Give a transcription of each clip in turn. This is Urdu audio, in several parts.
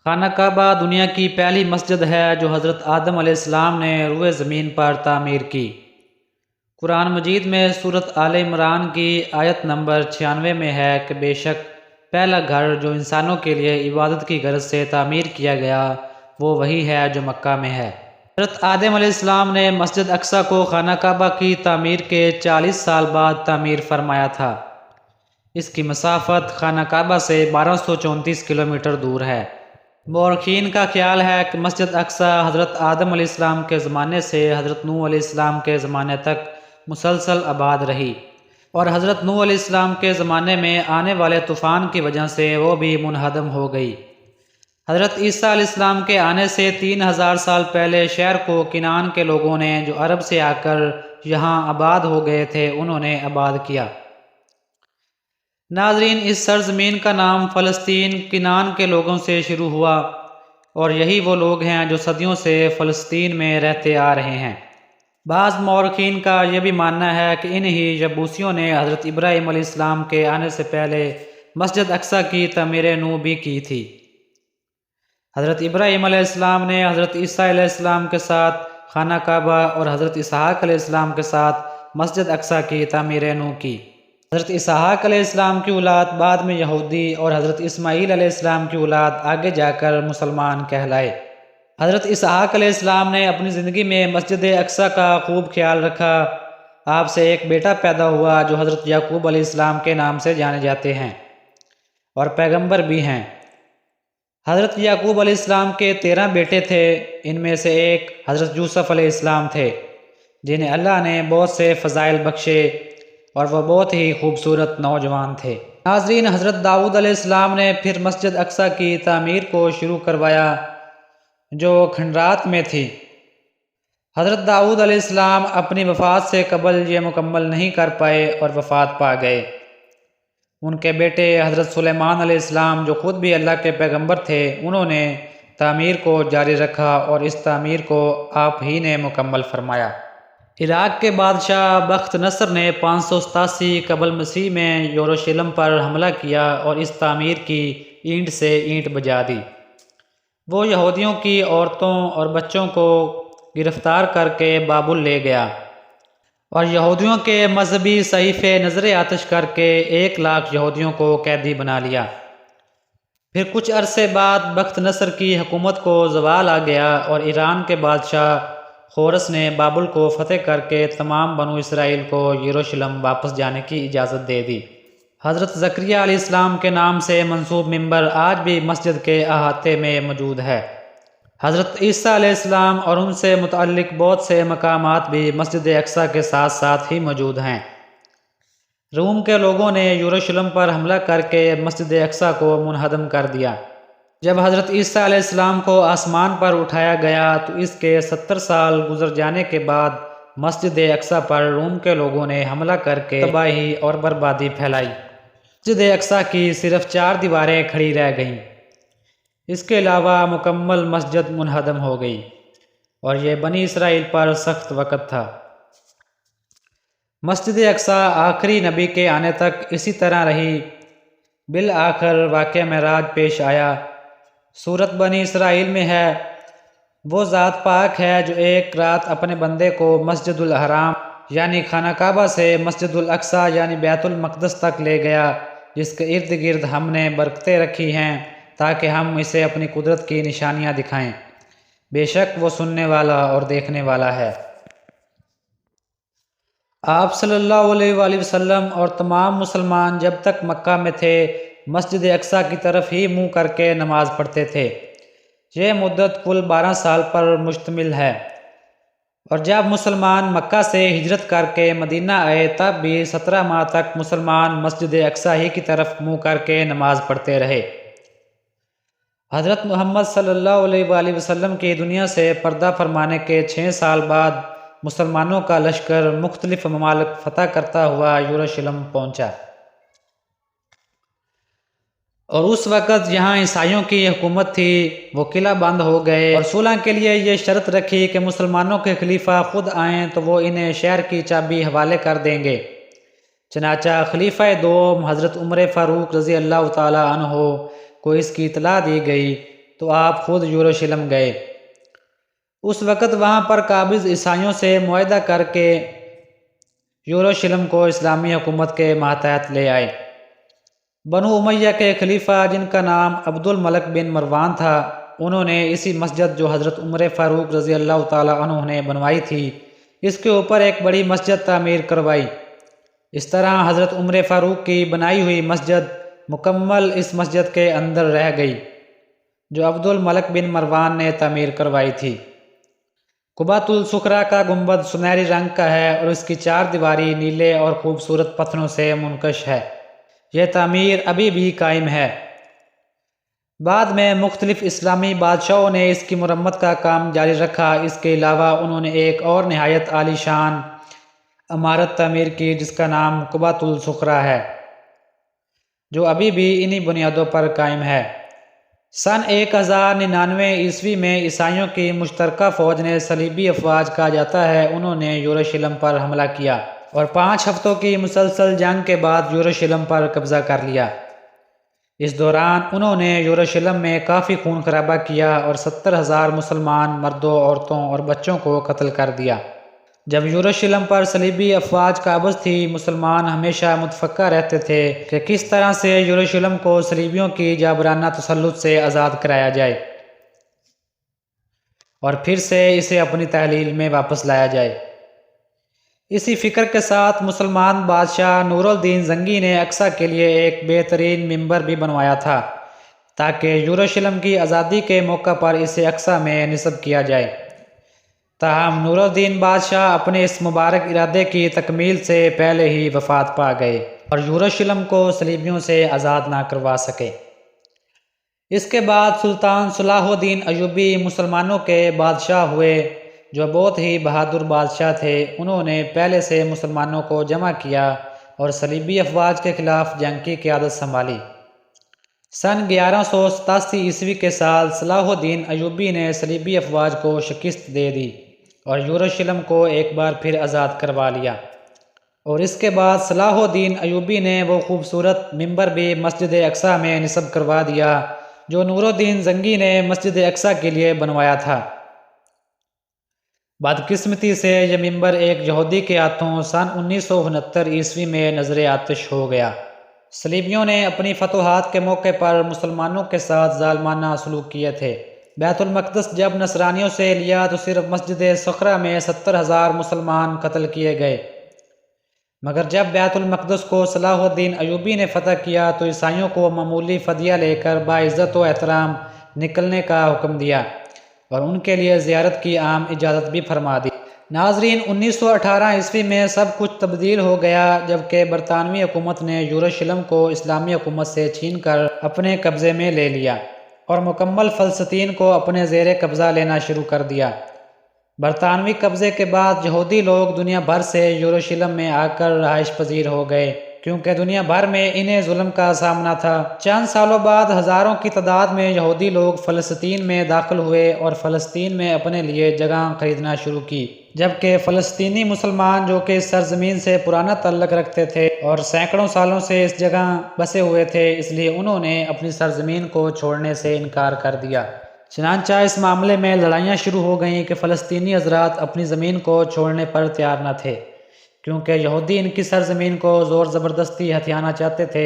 خانہ کعبہ دنیا کی پہلی مسجد ہے جو حضرت آدم علیہ السلام نے روئے زمین پر تعمیر کی۔ قرآن مجید میں سورۃ آل عمران کی آیت نمبر 96 میں ہے کہ بے شک پہلا گھر جو انسانوں کے لیے عبادت کی غرض سے تعمیر کیا گیا وہ وہی ہے جو مکہ میں ہے۔ حضرت آدم علیہ السلام نے مسجد اقصیٰ کو خانہ کعبہ کی تعمیر کے 40 سال بعد تعمیر فرمایا تھا۔ اس کی مسافت خانہ کعبہ سے 1234 کلومیٹر دور ہے۔ مورخین کا خیال ہے کہ مسجد اقصیٰ حضرت آدم علیہ السلام کے زمانے سے حضرت نوح علیہ السلام کے زمانے تک مسلسل آباد رہی، اور حضرت نوح علیہ السلام کے زمانے میں آنے والے طوفان کی وجہ سے وہ بھی منہدم ہو گئی۔ حضرت عیسیٰ علیہ السلام کے آنے سے 3000 سال پہلے شہر کو کنعان کے لوگوں نے جو عرب سے آ کر یہاں آباد ہو گئے تھے انہوں نے آباد کیا۔ ناظرین، اس سرزمین کا نام فلسطین کنعان کے لوگوں سے شروع ہوا، اور یہی وہ لوگ ہیں جو صدیوں سے فلسطین میں رہتے آ رہے ہیں۔ بعض مورخین کا یہ بھی ماننا ہے کہ انہی یبوسیوں نے حضرت ابراہیم علیہ السلام کے آنے سے پہلے مسجد اقصیٰ کی تعمیر نو بھی کی تھی۔ حضرت ابراہیم علیہ السلام نے حضرت عیسیٰ علیہ السلام کے ساتھ خانہ کعبہ اور حضرت اسحاق علیہ السلام کے ساتھ مسجد اقصیٰ کی تعمیر نو کی۔ حضرت اسحاق علیہ السلام کی اولاد بعد میں یہودی اور حضرت اسماعیل علیہ السلام کی اولاد آگے جا کر مسلمان کہلائے۔ حضرت اسحاق علیہ السلام نے اپنی زندگی میں مسجد اقصیٰ کا خوب خیال رکھا۔ آپ سے ایک بیٹا پیدا ہوا جو حضرت یعقوب علیہ السلام کے نام سے جانے جاتے ہیں اور پیغمبر بھی ہیں۔ حضرت یعقوب علیہ السلام کے 13 بیٹے تھے، ان میں سے ایک حضرت یوسف علیہ السلام تھے جنہیں اللہ نے بہت سے فضائل بخشے، اور وہ بہت ہی خوبصورت نوجوان تھے۔ ناظرین، حضرت داؤد علیہ السلام نے پھر مسجد اقصیٰ کی تعمیر کو شروع کروایا جو کھنڈرات میں تھی۔ حضرت داؤد علیہ السلام اپنی وفات سے قبل یہ مکمل نہیں کر پائے اور وفات پا گئے۔ ان کے بیٹے حضرت سلیمان علیہ السلام جو خود بھی اللہ کے پیغمبر تھے، انہوں نے تعمیر کو جاری رکھا اور اس تعمیر کو آپ ہی نے مکمل فرمایا۔ عراق کے بادشاہ بخت نصر نے 587 قبل مسیح میں یروشلم پر حملہ کیا اور اس تعمیر کی اینٹ سے اینٹ بجا دی۔ وہ یہودیوں کی عورتوں اور بچوں کو گرفتار کر کے بابل لے گیا اور یہودیوں کے مذہبی صحیفے نظر آتش کر کے 1,00,000 یہودیوں کو قیدی بنا لیا۔ پھر کچھ عرصے بعد بخت نصر کی حکومت کو زوال آ گیا اور ایران کے بادشاہ خورس نے بابل کو فتح کر کے تمام بنو اسرائیل کو یروشلم واپس جانے کی اجازت دے دی۔ حضرت زکریا علیہ السلام کے نام سے منسوب منبر آج بھی مسجد کے احاطے میں موجود ہے۔ حضرت عیسیٰ علیہ السلام اور ان سے متعلق بہت سے مقامات بھی مسجد اقصیٰ کے ساتھ ساتھ ہی موجود ہیں۔ روم کے لوگوں نے یروشلم پر حملہ کر کے مسجد اقصیٰ کو منہدم کر دیا۔ جب حضرت عیسیٰ علیہ السلام کو آسمان پر اٹھایا گیا تو اس کے 70 سال گزر جانے کے بعد مسجد اقصیٰ پر روم کے لوگوں نے حملہ کر کے تباہی اور بربادی پھیلائی۔ مسجد اقصیٰ کی صرف 4 دیواریں کھڑی رہ گئیں۔ اس کے علاوہ مکمل مسجد منہدم ہو گئی، اور یہ بنی اسرائیل پر سخت وقت تھا۔ مسجد اقصیٰ آخری نبی کے آنے تک اسی طرح رہی۔ بالآخر واقعہ معراج پیش آیا۔ سورت بنی اسرائیل میں ہے، وہ ذات پاک ہے جو ایک رات اپنے بندے کو مسجد الحرام یعنی خانہ کعبہ سے مسجد الاقصیٰ یعنی بیت المقدس تک لے گیا، جس کے ارد گرد ہم نے برکتیں رکھی ہیں تاکہ ہم اسے اپنی قدرت کی نشانیاں دکھائیں۔ بے شک وہ سننے والا اور دیکھنے والا ہے۔ آپ صلی اللہ علیہ وآلہ وسلم اور تمام مسلمان جب تک مکہ میں تھے مسجد اقصیٰ کی طرف ہی منہ کر کے نماز پڑھتے تھے۔ یہ مدت کل 12 سال پر مشتمل ہے، اور جب مسلمان مکہ سے ہجرت کر کے مدینہ آئے تب بھی 17 ماہ تک مسلمان مسجد اقصیٰ ہی کی طرف منہ کر کے نماز پڑھتے رہے۔ حضرت محمد صلی اللہ علیہ وآلہ وسلم کی دنیا سے پردہ فرمانے کے 6 سال بعد مسلمانوں کا لشکر مختلف ممالک فتح کرتا ہوا یروشلم پہنچا، اور اس وقت جہاں عیسائیوں کی حکومت تھی وہ قلعہ بند ہو گئے، اور صلح کے لیے یہ شرط رکھی کہ مسلمانوں کے خلیفہ خود آئیں تو وہ انہیں شہر کی چابی حوالے کر دیں گے۔ چنانچہ خلیفہ دوم حضرت عمر فاروق رضی اللہ تعالی عنہ کو اس کی اطلاع دی گئی تو آپ خود یروشلم گئے۔ اس وقت وہاں پر قابض عیسائیوں سے معاہدہ کر کے یروشلم کو اسلامی حکومت کے ماتحت لے آئے۔ بنو امیہ کے خلیفہ جن کا نام عبد الملک بن مروان تھا، انہوں نے اسی مسجد جو حضرت عمر فاروق رضی اللہ تعالیٰ عنہ نے بنوائی تھی، اس کے اوپر ایک بڑی مسجد تعمیر کروائی۔ اس طرح حضرت عمر فاروق کی بنائی ہوئی مسجد مکمل اس مسجد کے اندر رہ گئی جو عبد الملک بن مروان نے تعمیر کروائی تھی۔ قبۃ الصخرہ کا گنبد سنہری رنگ کا ہے اور اس کی 4 دیواری نیلے اور خوبصورت پتھروں سے منقش ہے۔ یہ تعمیر ابھی بھی قائم ہے۔ بعد میں مختلف اسلامی بادشاہوں نے اس کی مرمت کا کام جاری رکھا۔ اس کے علاوہ انہوں نے ایک اور نہایت عالی شان عمارت تعمیر کی جس کا نام قبۃ الصخرہ ہے، جو ابھی بھی انہی بنیادوں پر قائم ہے۔ سن 1099 عیسوی میں عیسائیوں کی مشترکہ فوج نے صلیبی افواج کہا جاتا ہے، انہوں نے یروشلم پر حملہ کیا اور 5 ہفتوں کی مسلسل جنگ کے بعد یروشلم پر قبضہ کر لیا۔ اس دوران انہوں نے یروشلم میں کافی خون خرابہ کیا اور 70,000 مسلمان مردوں، عورتوں اور بچوں کو قتل کر دیا۔ جب یروشلم پر صلیبی افواج قابض تھی، مسلمان ہمیشہ متفقہ رہتے تھے کہ کس طرح سے یروشلم کو صلیبیوں کی جابرانہ تسلط سے آزاد کرایا جائے اور پھر سے اسے اپنی تحلیل میں واپس لایا جائے۔ اسی فکر کے ساتھ مسلمان بادشاہ نور الدین زنگی نے اقصی کے لیے ایک بہترین منبر بھی بنوایا تھا تاکہ یروشلم کی آزادی کے موقع پر اسے اقصی میں نصب کیا جائے۔ تاہم نور الدین بادشاہ اپنے اس مبارک ارادے کی تکمیل سے پہلے ہی وفات پا گئے اور یروشلم کو صلیبیوں سے آزاد نہ کروا سکے۔ اس کے بعد سلطان صلاح الدین ایوبی مسلمانوں کے بادشاہ ہوئے جو بہت ہی بہادر بادشاہ تھے۔ انہوں نے پہلے سے مسلمانوں کو جمع کیا اور صلیبی افواج کے خلاف جنگ کی قیادت سنبھالی۔ سن 1187 عیسوی کے سال صلاح الدین ایوبی نے صلیبی افواج کو شکست دے دی اور یروشلم کو ایک بار پھر آزاد کروا لیا، اور اس کے بعد صلاح الدین ایوبی نے وہ خوبصورت منبر بھی مسجد اقصی میں نصب کروا دیا جو نور الدین زنگی نے مسجد اقصی کے لیے بنوایا تھا۔ بدقسمتی سے یہ منبر ایک یہودی کے ہاتھوں سن 1969 عیسوی میں نظر آتش ہو گیا۔ صلیبیوں نے اپنی فتوحات کے موقع پر مسلمانوں کے ساتھ ظالمانہ سلوک کیے تھے۔ بیت المقدس جب نصرانیوں سے لیا تو صرف مسجد صخرہ میں 70,000 مسلمان قتل کیے گئے، مگر جب بیت المقدس کو صلاح الدین ایوبی نے فتح کیا تو عیسائیوں کو معمولی فدیہ لے کر باعزت و احترام نکلنے کا حکم دیا اور ان کے لیے زیارت کی عام اجازت بھی فرما دی۔ ناظرین، 1918 عیسوی میں سب کچھ تبدیل ہو گیا جبکہ برطانوی حکومت نے یروشلم کو اسلامی حکومت سے چھین کر اپنے قبضے میں لے لیا اور مکمل فلسطین کو اپنے زیر قبضہ لینا شروع کر دیا۔ برطانوی قبضے کے بعد یہودی لوگ دنیا بھر سے یروشلم میں آ کر رہائش پذیر ہو گئے کیونکہ دنیا بھر میں انہیں ظلم کا سامنا تھا۔ چند سالوں بعد ہزاروں کی تعداد میں یہودی لوگ فلسطین میں داخل ہوئے اور فلسطین میں اپنے لیے جگہ خریدنا شروع کی، جبکہ فلسطینی مسلمان جو کہ اس سرزمین سے پرانا تعلق رکھتے تھے اور سینکڑوں سالوں سے اس جگہ بسے ہوئے تھے، اس لیے انہوں نے اپنی سرزمین کو چھوڑنے سے انکار کر دیا۔ چنانچہ اس معاملے میں لڑائیاں شروع ہو گئیں کہ فلسطینی حضرات اپنی زمین کو چھوڑنے پر تیار نہ تھے کیونکہ یہودی ان کی سرزمین کو زور زبردستی ہتھیانا چاہتے تھے۔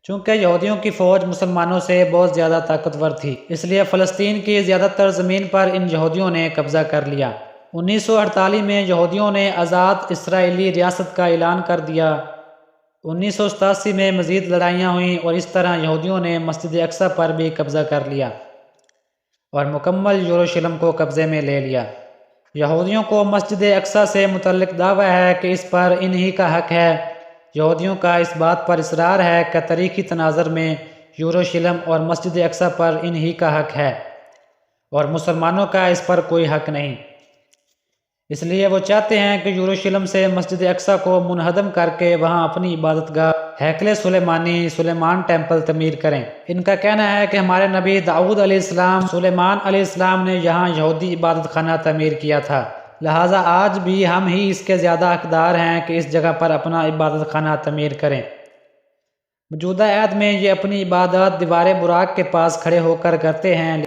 چونکہ یہودیوں کی فوج مسلمانوں سے بہت زیادہ طاقتور تھی، اس لیے فلسطین کی زیادہ تر زمین پر ان یہودیوں نے قبضہ کر لیا۔ 1948 میں یہودیوں نے آزاد اسرائیلی ریاست کا اعلان کر دیا۔ 1987 میں مزید لڑائیاں ہوئیں اور اس طرح یہودیوں نے مسجد اقصی پر بھی قبضہ کر لیا اور مکمل یروشلم کو قبضے میں لے لیا۔ یہودیوں کو مسجد اقصی سے متعلق دعویٰ ہے کہ اس پر انہی کا حق ہے۔ یہودیوں کا اس بات پر اصرار ہے کہ تاریخی تناظر میں یروشلم اور مسجد اقصی پر انہی کا حق ہے اور مسلمانوں کا اس پر کوئی حق نہیں۔ اس لیے وہ چاہتے ہیں کہ یروشلم سے مسجد اقصی کو منہدم کر کے وہاں اپنی عبادت گاہ ہیکل سلیمانی سلیمان ٹیمپل تعمیر کریں۔ ان کا کہنا ہے کہ ہمارے نبی داؤد علیہ السلام سلیمان علیہ السلام نے یہاں یہودی عبادت خانہ تعمیر کیا تھا، لہٰذا آج بھی ہم ہی اس کے زیادہ حقدار ہیں کہ اس جگہ پر اپنا عبادت خانہ تعمیر کریں۔ موجودہ عہد میں یہ اپنی عبادات دیوار براق کے پاس کھڑے ہو کر کرتے ہیں،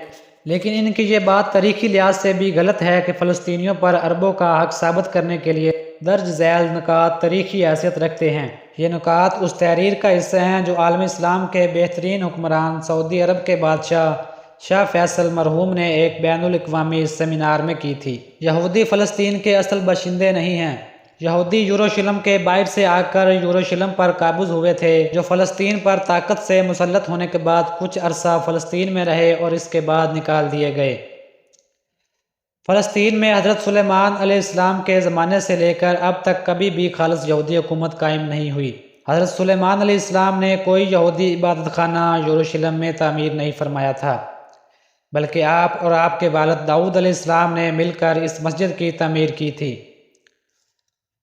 لیکن ان کی یہ بات تاریخی لحاظ سے بھی غلط ہے کہ فلسطینیوں پر عربوں کا حق ثابت کرنے کے لیے درج ذیل نکات تاریخی حیثیت رکھتے ہیں۔ یہ نکات اس تحریر کا حصہ ہیں جو عالم اسلام کے بہترین حکمران سعودی عرب کے بادشاہ شاہ فیصل مرحوم نے ایک بین الاقوامی سیمینار میں کی تھی۔ یہودی فلسطین کے اصل باشندے نہیں ہیں۔ یہودی یروشلم کے باہر سے آ کر یروشلم پر قابض ہوئے تھے، جو فلسطین پر طاقت سے مسلط ہونے کے بعد کچھ عرصہ فلسطین میں رہے اور اس کے بعد نکال دیے گئے۔ فلسطین میں حضرت سلیمان علیہ السلام کے زمانے سے لے کر اب تک کبھی بھی خالص یہودی حکومت قائم نہیں ہوئی۔ حضرت سلیمان علیہ السلام نے کوئی یہودی عبادت خانہ یروشلم میں تعمیر نہیں فرمایا تھا، بلکہ آپ اور آپ کے والد داؤد علیہ السلام نے مل کر اس مسجد کی تعمیر کی تھی،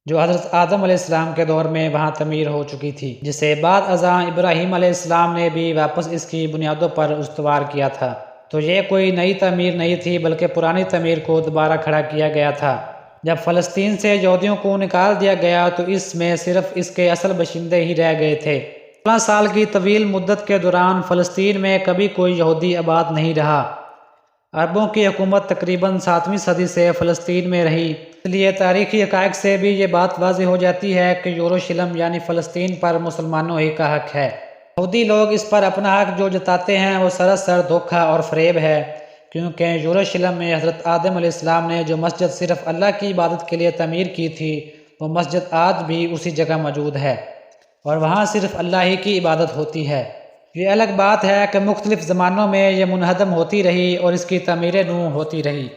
جو حضرت آدم علیہ السلام کے دور میں وہاں تعمیر ہو چکی تھی، جسے بعد ازاں ابراہیم علیہ السلام نے بھی واپس اس کی بنیادوں پر استوار کیا تھا۔ تو یہ کوئی نئی تعمیر نہیں تھی، بلکہ پرانی تعمیر کو دوبارہ کھڑا کیا گیا تھا۔ جب فلسطین سے یہودیوں کو نکال دیا گیا تو اس میں صرف اس کے اصل باشندے ہی رہ گئے تھے۔ 16 سال کی طویل مدت کے دوران فلسطین میں کبھی کوئی یہودی آباد نہیں رہا۔ عربوں کی حکومت تقریباً 7ویں صدی سے فلسطین میں رہی، اس لیے تاریخی حقائق سے بھی یہ بات واضح ہو جاتی ہے کہ یروشلم یعنی فلسطین پر مسلمانوں ہی کا حق ہے۔ یہودی لوگ اس پر اپنا حق جو جتاتے ہیں وہ سراسر دھوکہ اور فریب ہے، کیونکہ یروشلم میں حضرت آدم علیہ السلام نے جو مسجد صرف اللہ کی عبادت کے لیے تعمیر کی تھی، وہ مسجد آج بھی اسی جگہ موجود ہے اور وہاں صرف اللہ ہی کی عبادت ہوتی ہے۔ یہ الگ بات ہے کہ مختلف زمانوں میں یہ منہدم ہوتی رہی اور اس کی تعمیر نو ہوتی رہی۔